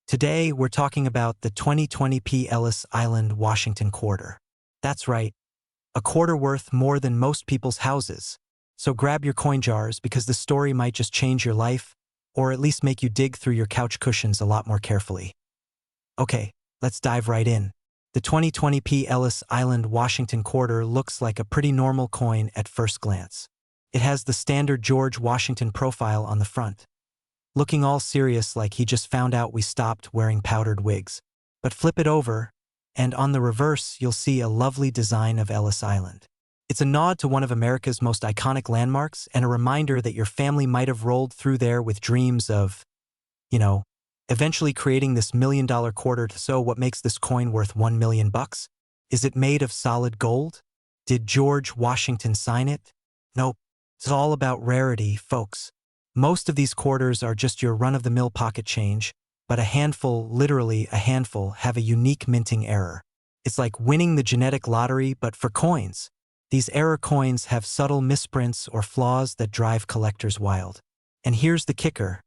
Today, we're talking about the 2020p Ellis Island, Washington quarter. That's right, a quarter worth more than most people's houses. So grab your coin jars because the story might just change your life, or at least make you dig through your couch cushions a lot more carefully. Okay, let's dive right in. The 2020p Ellis Island, Washington quarter looks like a pretty normal coin at first glance. It has the standard George Washington profile on the front, looking all serious like he just found out we stopped wearing powdered wigs. But flip it over, and on the reverse you'll see a lovely design of Ellis Island. It's a nod to one of America's most iconic landmarks and a reminder that your family might have rolled through there with dreams of, eventually creating this $1 million quarter. So what makes this coin worth $1 million? Is it made of solid gold? Did George Washington sign it? Nope. It's all about rarity, folks. Most of these quarters are just your run-of-the-mill pocket change, but a handful, literally a handful, have a unique minting error. It's like winning the genetic lottery, but for coins. These error coins have subtle misprints or flaws that drive collectors wild. And here's the kicker.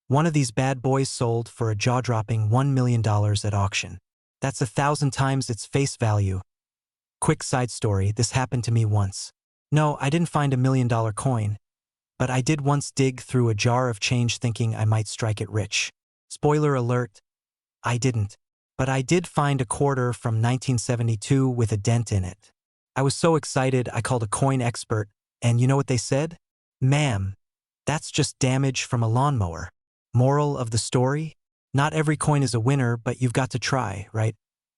One of these bad boys sold for a jaw-dropping $1 million at auction. That's 1,000 times its face value. Quick side story, this happened to me once. No, I didn't find $1 million coin, but I did once dig through a jar of change thinking I might strike it rich. Spoiler alert, I didn't. But I did find a quarter from 1972 with a dent in it. I was so excited I called a coin expert, and you know what they said? Ma'am, that's just damage from a lawnmower. Moral of the story? Not every coin is a winner, but you've got to try, right?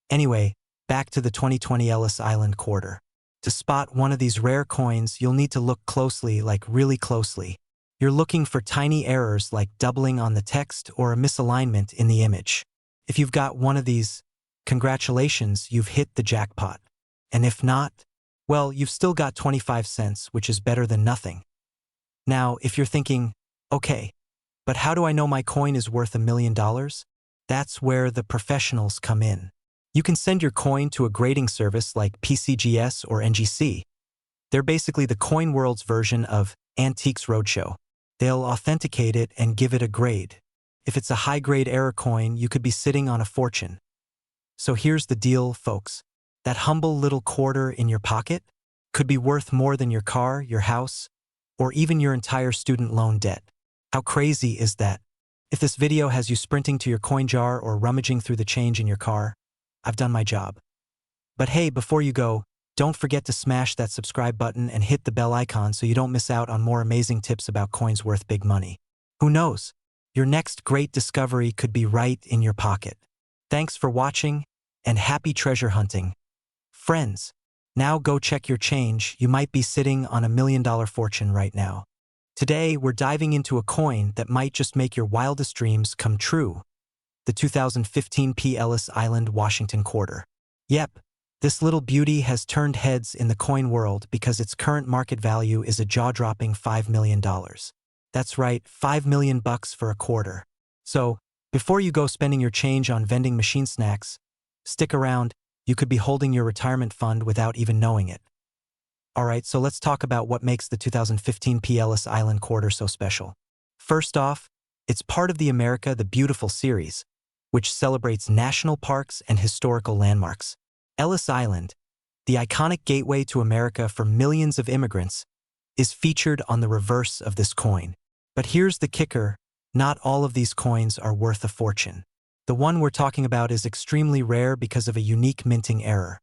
Anyway, back to the 2020 Ellis Island quarter. To spot one of these rare coins, you'll need to look closely, like really closely. You're looking for tiny errors like doubling on the text or a misalignment in the image. If you've got one of these, congratulations, you've hit the jackpot. And if not, well, you've still got 25 cents, which is better than nothing. Now, if you're thinking, okay, but how do I know my coin is worth $1 million? That's where the professionals come in. You can send your coin to a grading service like PCGS or NGC. They're basically the coin world's version of Antiques Roadshow. They'll authenticate it and give it a grade. If it's a high-grade error coin, you could be sitting on a fortune. So here's the deal, folks. That humble little quarter in your pocket could be worth more than your car, your house, or even your entire student loan debt. How crazy is that? If this video has you sprinting to your coin jar or rummaging through the change in your car, I've done my job. But hey, before you go, don't forget to smash that subscribe button and hit the bell icon so you don't miss out on more amazing tips about coins worth big money. Who knows? Your next great discovery could be right in your pocket. Thanks for watching, and happy treasure hunting. Friends, now go check your change. You might be sitting on $1 million fortune right now. Today, we're diving into a coin that might just make your wildest dreams come true. The 2015p Ellis Island, Washington quarter. Yep, this little beauty has turned heads in the coin world because its current market value is a jaw-dropping $5 million. That's right, $5 million for a quarter. So, before you go spending your change on vending machine snacks, stick around. You could be holding your retirement fund without even knowing it. Alright, so let's talk about what makes the 2015p Ellis Island quarter so special. First off, it's part of the America the Beautiful series, which celebrates national parks and historical landmarks. Ellis Island, the iconic gateway to America for millions of immigrants, is featured on the reverse of this coin. But here's the kicker, not all of these coins are worth a fortune. The one we're talking about is extremely rare because of a unique minting error.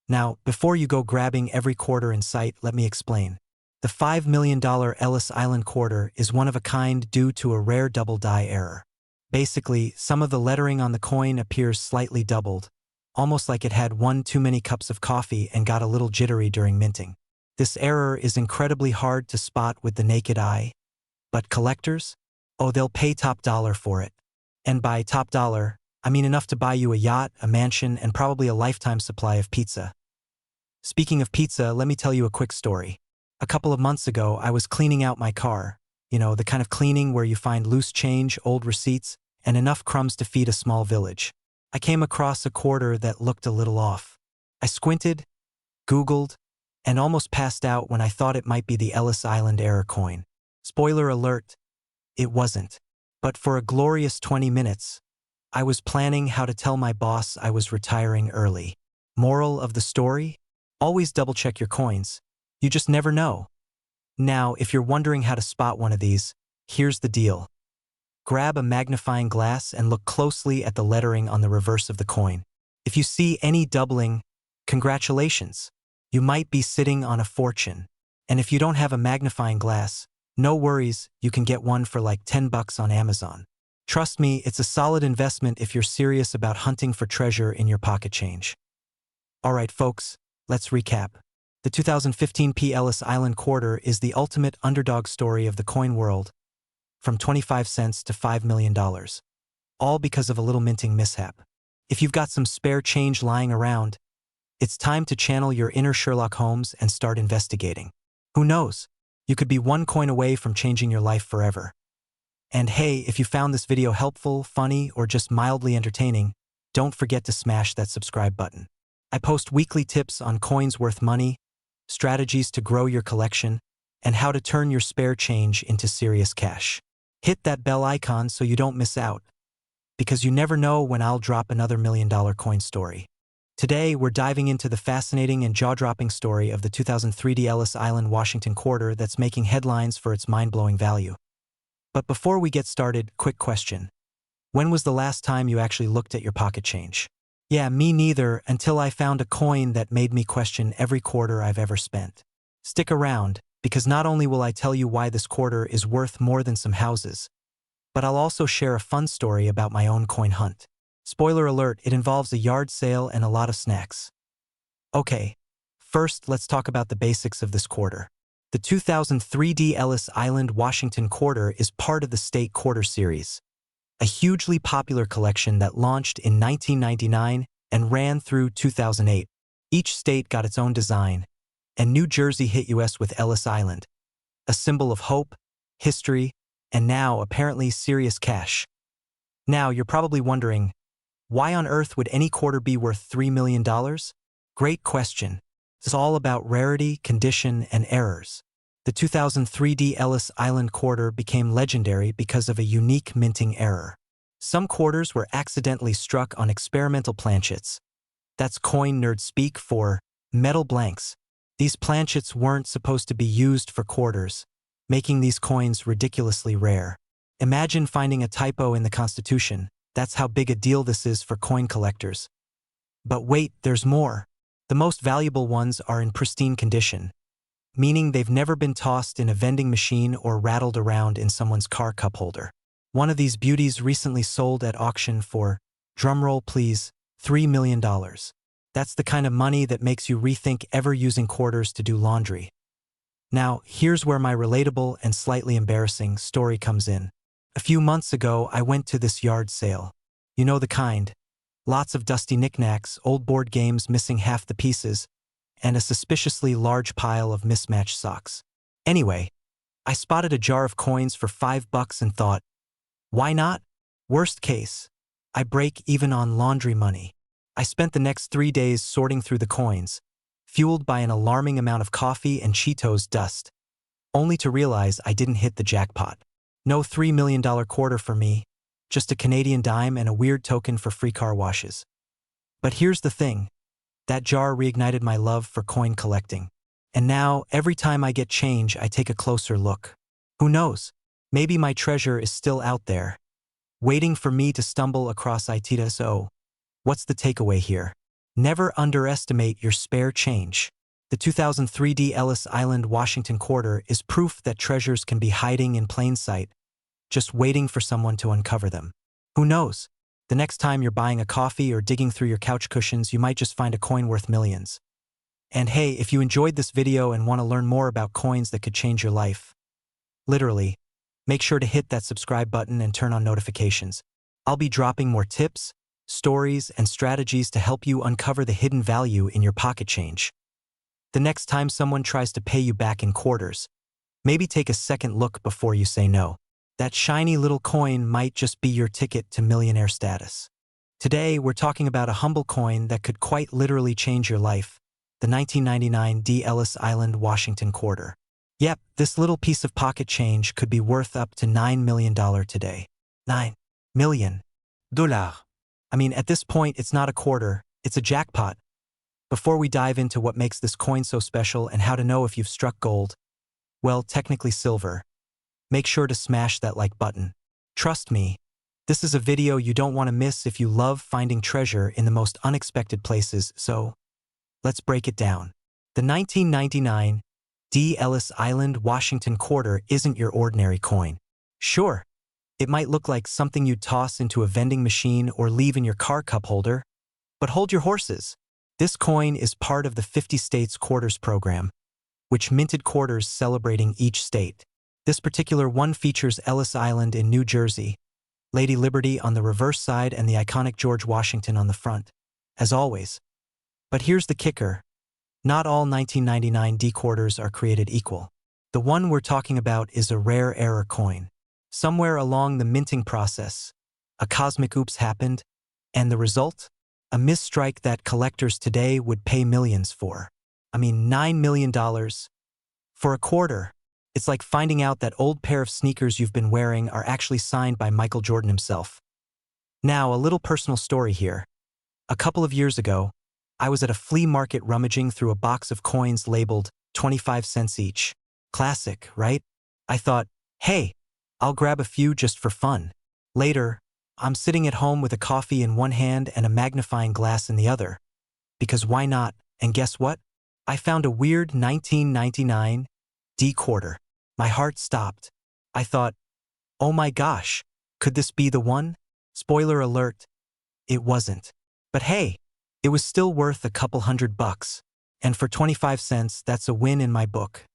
Now, before you go grabbing every quarter in sight, let me explain. The $5 million Ellis Island quarter is one of a kind due to a rare double die error. Basically, some of the lettering on the coin appears slightly doubled, almost like it had one too many cups of coffee and got a little jittery during minting. This error is incredibly hard to spot with the naked eye, but collectors? Oh, they'll pay top dollar for it. And by top dollar, I mean enough to buy you a yacht, a mansion, and probably a lifetime supply of pizza. Speaking of pizza, let me tell you a quick story. A couple of months ago, I was cleaning out my car. The kind of cleaning where you find loose change, old receipts, and enough crumbs to feed a small village. I came across a quarter that looked a little off. I squinted, Googled, and almost passed out when I thought it might be the Ellis Island error coin. Spoiler alert, it wasn't. But for a glorious 20 minutes, I was planning how to tell my boss I was retiring early. Moral of the story? Always double-check your coins. You just never know. Now, if you're wondering how to spot one of these, here's the deal. Grab a magnifying glass and look closely at the lettering on the reverse of the coin. If you see any doubling, congratulations. You might be sitting on a fortune. And if you don't have a magnifying glass, no worries, you can get one for like $10 on Amazon. Trust me, it's a solid investment if you're serious about hunting for treasure in your pocket change. Alright folks, let's recap. The 2015 P. Ellis Island Quarter is the ultimate underdog story of the coin world, from 25 cents to $5 million. All because of a little minting mishap. If you've got some spare change lying around, it's time to channel your inner Sherlock Holmes and start investigating. Who knows? You could be one coin away from changing your life forever. And hey, if you found this video helpful, funny, or just mildly entertaining, don't forget to smash that subscribe button. I post weekly tips on coins worth money, strategies to grow your collection, and how to turn your spare change into serious cash. Hit that bell icon so you don't miss out, because you never know when I'll drop another $1 million coin story. Today, we're diving into the fascinating and jaw-dropping story of the 2003 Ellis Island Washington Quarter that's making headlines for its mind-blowing value. But before we get started, quick question. When was the last time you actually looked at your pocket change? Yeah, me neither, until I found a coin that made me question every quarter I've ever spent. Stick around, because not only will I tell you why this quarter is worth more than some houses, but I'll also share a fun story about my own coin hunt. Spoiler alert, it involves a yard sale and a lot of snacks. Okay, first let's talk about the basics of this quarter. The 2003 Ellis Island Washington Quarter is part of the State Quarter series, a hugely popular collection that launched in 1999 and ran through 2008. Each state got its own design, and New Jersey hit US with Ellis Island, a symbol of hope, history, and now apparently serious cash. Now you're probably wondering, why on earth would any quarter be worth $3 million? Great question. It's all about rarity, condition, and errors. The 2003 Ellis Island Quarter became legendary because of a unique minting error. Some quarters were accidentally struck on experimental planchets. That's coin nerd speak for metal blanks. These planchets weren't supposed to be used for quarters, making these coins ridiculously rare. Imagine finding a typo in the Constitution. That's how big a deal this is for coin collectors. But wait, there's more. The most valuable ones are in pristine condition, meaning they've never been tossed in a vending machine or rattled around in someone's car cup holder. One of these beauties recently sold at auction for, drumroll please, $3 million. That's the kind of money that makes you rethink ever using quarters to do laundry. Now, here's where my relatable and slightly embarrassing story comes in. A few months ago, I went to this yard sale. You know the kind. Lots of dusty knickknacks, old board games missing half the pieces, and a suspiciously large pile of mismatched socks. Anyway, I spotted a jar of coins for $5 and thought, why not? Worst case, I break even on laundry money. I spent the next 3 days sorting through the coins, fueled by an alarming amount of coffee and Cheetos dust, only to realize I didn't hit the jackpot. No $3 million quarter for me, just a Canadian dime and a weird token for free car washes. But here's the thing. That jar reignited my love for coin collecting. And now, every time I get change, I take a closer look. Who knows? Maybe my treasure is still out there, waiting for me to stumble across it. So, what's the takeaway here? Never underestimate your spare change. The 2003 Ellis Island Washington Quarter is proof that treasures can be hiding in plain sight, just waiting for someone to uncover them. Who knows? The next time you're buying a coffee or digging through your couch cushions, you might just find a coin worth millions. And hey, if you enjoyed this video and want to learn more about coins that could change your life, literally, make sure to hit that subscribe button and turn on notifications. I'll be dropping more tips, stories, and strategies to help you uncover the hidden value in your pocket change. The next time someone tries to pay you back in quarters, maybe take a second look before you say no. That shiny little coin might just be your ticket to millionaire status. Today, we're talking about a humble coin that could quite literally change your life, the 1999 Ellis Island Washington Quarter. Yep, this little piece of pocket change could be worth up to $9 million today. $9 million. I mean, at this point, it's not a quarter, it's a jackpot. Before we dive into what makes this coin so special and how to know if you've struck gold, well, technically silver, make sure to smash that like button. Trust me, this is a video you don't want to miss if you love finding treasure in the most unexpected places, so let's break it down. The 1999 D. Ellis Island Washington quarter isn't your ordinary coin. Sure, it might look like something you'd toss into a vending machine or leave in your car cup holder, but hold your horses. This coin is part of the 50 States Quarters program, which minted quarters celebrating each state. This particular one features Ellis Island in New Jersey, Lady Liberty on the reverse side and the iconic George Washington on the front, as always. But here's the kicker. Not all 1999 D quarters are created equal. The one we're talking about is a rare error coin. Somewhere along the minting process, a cosmic oops happened, and the result? A misstrike that collectors today would pay millions for. I mean, $9 million for a quarter. It's like finding out that old pair of sneakers you've been wearing are actually signed by Michael Jordan himself. Now, a little personal story here. A couple of years ago, I was at a flea market rummaging through a box of coins labeled 25 cents each. Classic, right? I thought, hey, I'll grab a few just for fun. Later, I'm sitting at home with a coffee in one hand and a magnifying glass in the other. Because why not? And guess what? I found a weird 1999 D quarter. My heart stopped. I thought, oh my gosh, could this be the one? Spoiler alert, it wasn't. But hey, it was still worth a couple $100. And for 25 cents, that's a win in my book.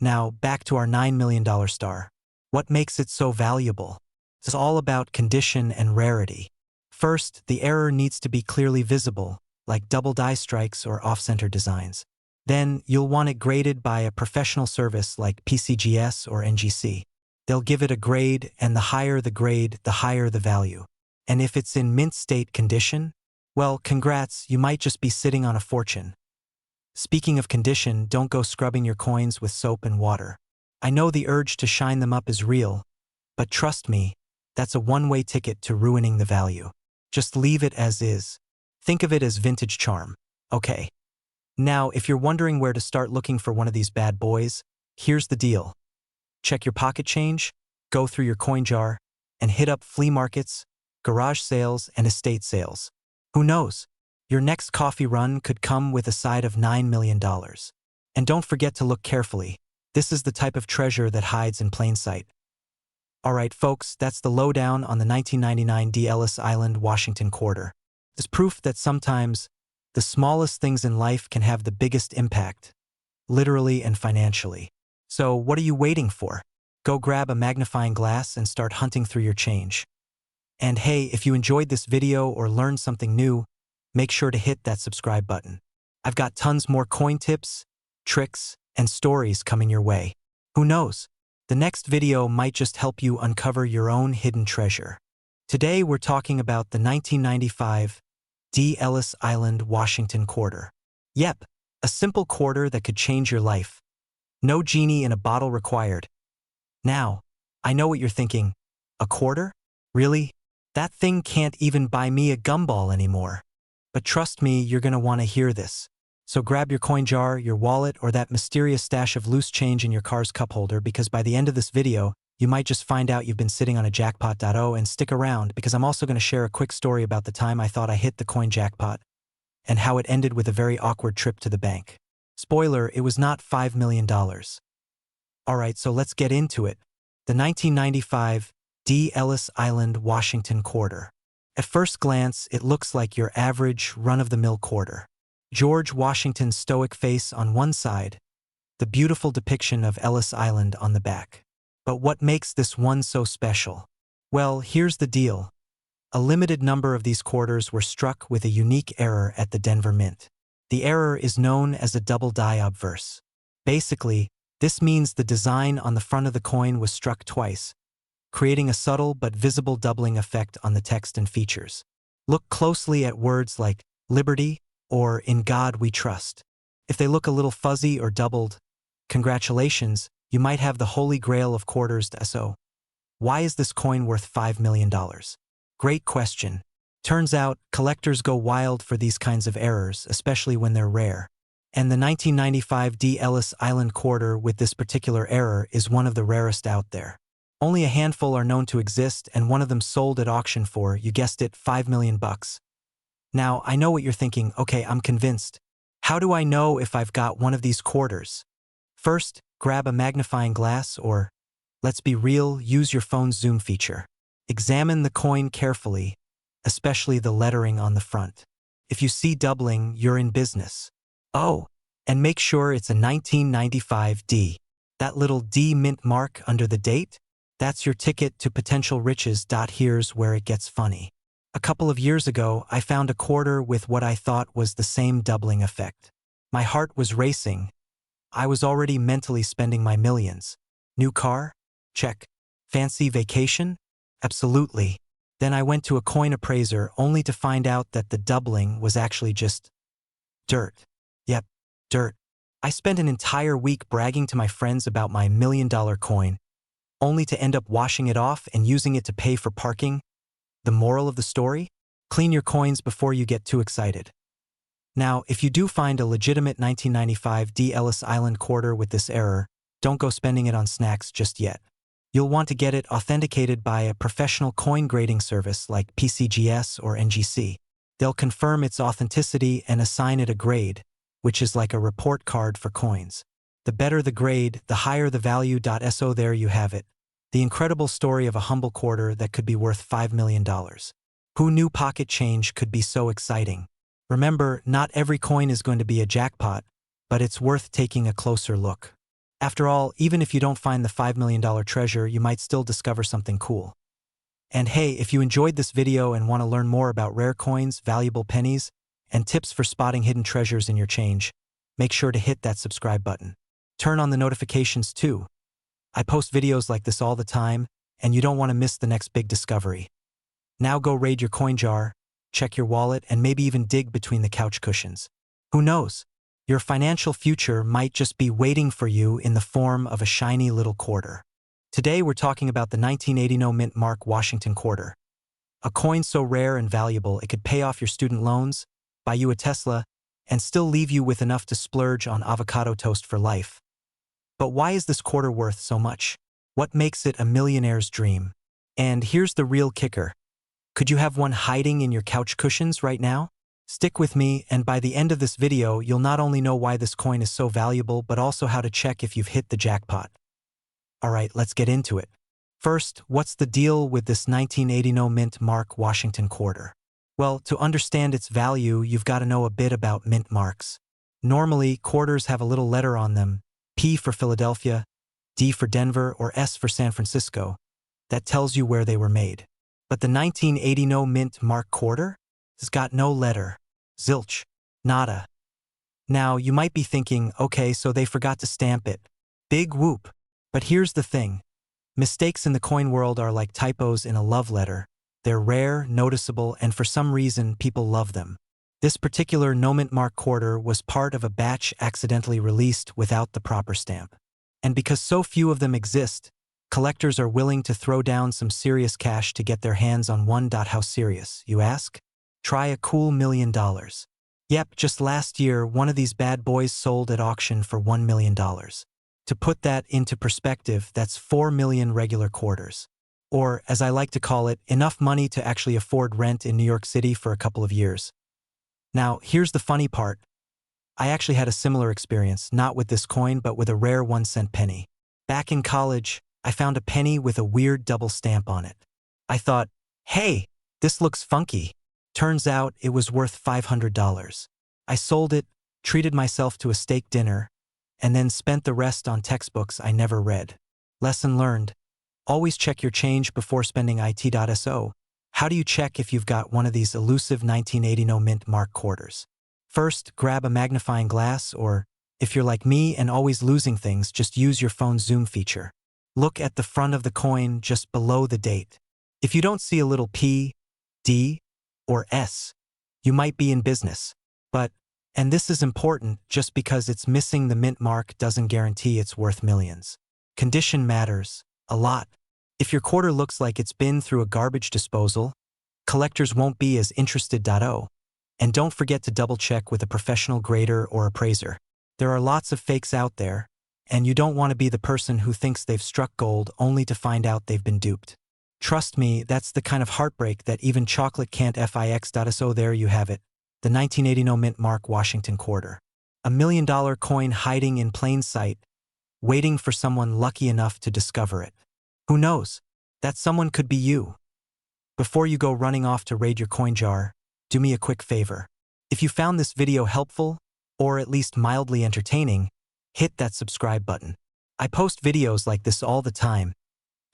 Now, back to our $9 million star. What makes it so valuable? It's all about condition and rarity. First, the error needs to be clearly visible, like double die strikes or off-center designs. Then, you'll want it graded by a professional service like PCGS or NGC. They'll give it a grade, and the higher the grade, the higher the value. And if it's in mint state condition, well, congrats, you might just be sitting on a fortune. Speaking of condition, don't go scrubbing your coins with soap and water. I know the urge to shine them up is real, but trust me, that's a one-way ticket to ruining the value. Just leave it as is. Think of it as vintage charm. Okay. Now, if you're wondering where to start looking for one of these bad boys, here's the deal. Check your pocket change, go through your coin jar, and hit up flea markets, garage sales, and estate sales. Who knows? Your next coffee run could come with a side of $9 million. And don't forget to look carefully. This is the type of treasure that hides in plain sight. Alright folks, that's the lowdown on the 1999 D. Ellis Island Washington quarter. It's proof that sometimes the smallest things in life can have the biggest impact, literally and financially. So what are you waiting for? Go grab a magnifying glass and start hunting through your change. And hey, if you enjoyed this video or learned something new, make sure to hit that subscribe button. I've got tons more coin tips, tricks, and stories coming your way. Who knows? The next video might just help you uncover your own hidden treasure. Today we're talking about the 1995 D. Ellis Island Washington quarter. Yep, a simple quarter that could change your life. No genie in a bottle required. Now, I know what you're thinking. A quarter? Really? That thing can't even buy me a gumball anymore. But trust me, you're gonna want to hear this. So grab your coin jar, your wallet, or that mysterious stash of loose change in your car's cup holder, because by the end of this video, you might just find out you've been sitting on a jackpot. And stick around, because I'm also going to share a quick story about the time I thought I hit the coin jackpot, and how it ended with a very awkward trip to the bank. Spoiler, it was not $5 million. Alright, so let's get into it. The 1995 D. Ellis Island Washington quarter. At first glance, it looks like your average, run-of-the-mill quarter. George Washington's stoic face on one side, the beautiful depiction of Ellis Island on the back. But what makes this one so special? Well, here's the deal. A limited number of these quarters were struck with a unique error at the Denver Mint. The error is known as a double die obverse. Basically, this means the design on the front of the coin was struck twice, creating a subtle but visible doubling effect on the text and features. Look closely at words like liberty or in God we trust. If they look a little fuzzy or doubled, congratulations, you might have the holy grail of quarters. So, why is this coin worth $5 million? Great question. Turns out, collectors go wild for these kinds of errors, especially when they're rare. And the 1995 D. Ellis Island quarter with this particular error is one of the rarest out there. Only a handful are known to exist, and one of them sold at auction for, you guessed it, $5 million. Now, I know what you're thinking, okay, I'm convinced. How do I know if I've got one of these quarters? First, grab a magnifying glass or, let's be real, use your phone's zoom feature. Examine the coin carefully, especially the lettering on the front. If you see doubling, you're in business. Oh, and make sure it's a 1995 D. That little D mint mark under the date? That's your ticket to potential riches. Here's where it gets funny. A couple of years ago, I found a quarter with what I thought was the same doubling effect. My heart was racing. I was already mentally spending my millions. New car? Check. Fancy vacation? Absolutely. Then I went to a coin appraiser only to find out that the doubling was actually just dirt. Yep, dirt. I spent an entire week bragging to my friends about my $1 million coin, only to end up washing it off and using it to pay for parking. The moral of the story? Clean your coins before you get too excited. Now, if you do find a legitimate 1995 D. Ellis Island quarter with this error, don't go spending it on snacks just yet. You'll want to get it authenticated by a professional coin grading service like PCGS or NGC. They'll confirm its authenticity and assign it a grade, which is like a report card for coins. The better the grade, the higher the value. So there you have it. The incredible story of a humble quarter that could be worth $5 million. Who knew pocket change could be so exciting? Remember, not every coin is going to be a jackpot, but it's worth taking a closer look. After all, even if you don't find the $5 million treasure, you might still discover something cool. And hey, if you enjoyed this video and want to learn more about rare coins, valuable pennies, and tips for spotting hidden treasures in your change, make sure to hit that subscribe button. Turn on the notifications too. I post videos like this all the time, and you don't want to miss the next big discovery. Now go raid your coin jar, check your wallet, and maybe even dig between the couch cushions. Who knows? Your financial future might just be waiting for you in the form of a shiny little quarter. Today we're talking about the 1980 mint mark Washington quarter. A coin so rare and valuable it could pay off your student loans, buy you a Tesla, and still leave you with enough to splurge on avocado toast for life. But why is this quarter worth so much? What makes it a millionaire's dream? And here's the real kicker. Could you have one hiding in your couch cushions right now? Stick with me, and by the end of this video, you'll not only know why this coin is so valuable, but also how to check if you've hit the jackpot. Alright, let's get into it. First, what's the deal with this 1980 mint mark Washington quarter? Well, to understand its value, you've got to know a bit about mint marks. Normally, quarters have a little letter on them, P for Philadelphia, D for Denver, or S for San Francisco, that tells you where they were made. But the 1980 mint mark quarter has got no letter. Zilch. Nada. Now, you might be thinking, okay, so they forgot to stamp it. Big whoop. But here's the thing. Mistakes in the coin world are like typos in a love letter. They're rare, noticeable, and for some reason, people love them. This particular no-mint mark quarter was part of a batch accidentally released without the proper stamp. And because so few of them exist, collectors are willing to throw down some serious cash to get their hands on one. How serious, you ask? Try a cool $1 million. Yep, just last year, one of these bad boys sold at auction for $1 million. To put that into perspective, that's 4 million regular quarters. Or, as I like to call it, enough money to actually afford rent in New York City for a couple of years. Now, here's the funny part. I actually had a similar experience, not with this coin, but with a rare 1-cent penny. Back in college, I found a penny with a weird double stamp on it. I thought, hey, this looks funky. Turns out it was worth $500. I sold it, treated myself to a steak dinner, and then spent the rest on textbooks I never read. Lesson learned. Always check your change before spending it. How do you check if you've got one of these elusive 1980 mint mark quarters? First, grab a magnifying glass, or, if you're like me and always losing things, just use your phone's zoom feature. Look at the front of the coin just below the date. If you don't see a little P, D, or S, you might be in business. But, and this is important, just because it's missing the mint mark doesn't guarantee it's worth millions. Condition matters a lot. If your quarter looks like it's been through a garbage disposal, collectors won't be as interested. And don't forget to double-check with a professional grader or appraiser. There are lots of fakes out there, and you don't want to be the person who thinks they've struck gold only to find out they've been duped. Trust me, that's the kind of heartbreak that even chocolate can't fix. So there you have it, the 1980 No Mint Mark Washington quarter. $1 million coin hiding in plain sight, waiting for someone lucky enough to discover it. Who knows? That someone could be you. Before you go running off to raid your coin jar, do me a quick favor. If you found this video helpful, or at least mildly entertaining, hit that subscribe button. I post videos like this all the time,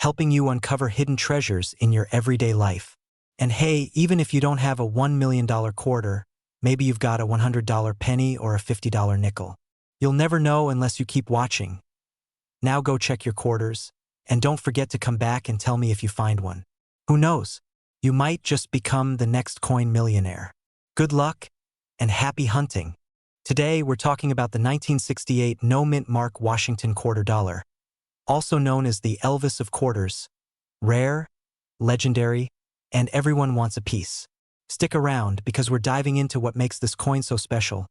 helping you uncover hidden treasures in your everyday life. And hey, even if you don't have a $1 million quarter, maybe you've got a $100 penny or a $50 nickel. You'll never know unless you keep watching. Now go check your quarters, and don't forget to come back and tell me if you find one. Who knows? You might just become the next coin millionaire. Good luck, and happy hunting. Today, we're talking about the 1968 No Mint Mark Washington quarter dollar, also known as the Elvis of quarters. Rare, legendary, and everyone wants a piece. Stick around because we're diving into what makes this coin so special,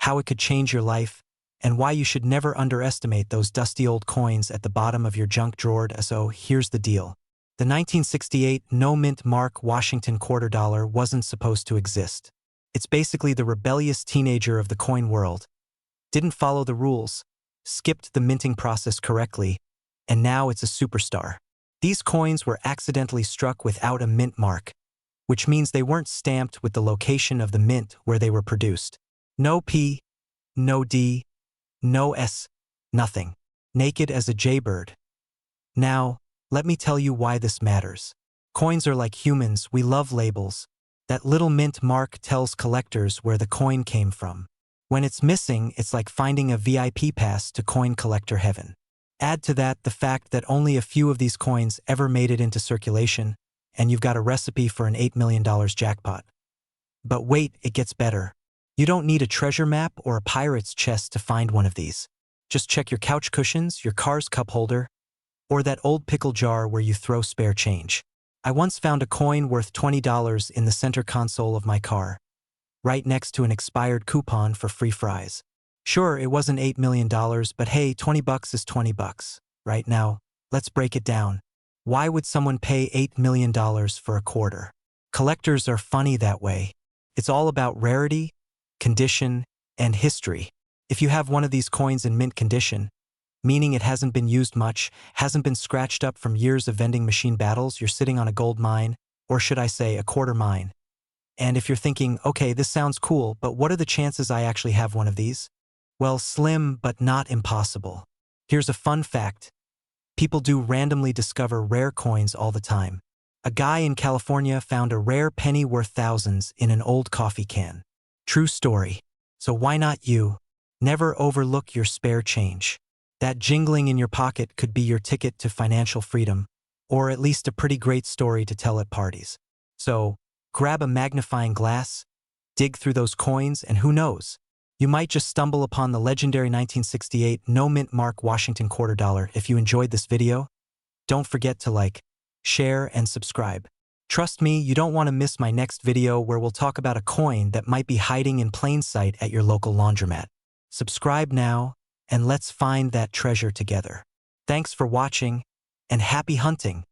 how it could change your life, and why you should never underestimate those dusty old coins at the bottom of your junk drawer. So here's the deal. The 1968 No Mint Mark Washington quarter dollar wasn't supposed to exist. It's basically the rebellious teenager of the coin world. Didn't follow the rules, skipped the minting process correctly, and now it's a superstar. These coins were accidentally struck without a mint mark, which means they weren't stamped with the location of the mint where they were produced. No P, no D, no S, nothing. Naked as a jaybird. Now, let me tell you why this matters. Coins are like humans, we love labels. That little mint mark tells collectors where the coin came from. When it's missing, it's like finding a VIP pass to coin collector heaven. Add to that the fact that only a few of these coins ever made it into circulation, and you've got a recipe for an $8 million jackpot. But wait, it gets better. You don't need a treasure map or a pirate's chest to find one of these. Just check your couch cushions, your car's cup holder, or that old pickle jar where you throw spare change. I once found a coin worth $20 in the center console of my car, right next to an expired coupon for free fries. Sure, it wasn't $8 million, but hey, $20 is $20. Right now, let's break it down. Why would someone pay $8 million for a quarter? Collectors are funny that way. It's all about rarity, condition, and history. If you have one of these coins in mint condition, meaning it hasn't been used much, hasn't been scratched up from years of vending machine battles, you're sitting on a gold mine, or should I say a quarter mine. And if you're thinking, okay, this sounds cool, but what are the chances I actually have one of these? Well, slim, but not impossible. Here's a fun fact. People do randomly discover rare coins all the time. A guy in California found a rare penny worth thousands in an old coffee can. True story. So why not you? Never overlook your spare change. That jingling in your pocket could be your ticket to financial freedom, or at least a pretty great story to tell at parties. So, grab a magnifying glass, dig through those coins, and who knows? You might just stumble upon the legendary 1968 No Mint Mark Washington quarter dollar. If you enjoyed this video, don't forget to like, share, and subscribe. Trust me, you don't want to miss my next video where we'll talk about a coin that might be hiding in plain sight at your local laundromat. Subscribe now, and let's find that treasure together. Thanks for watching, and happy hunting!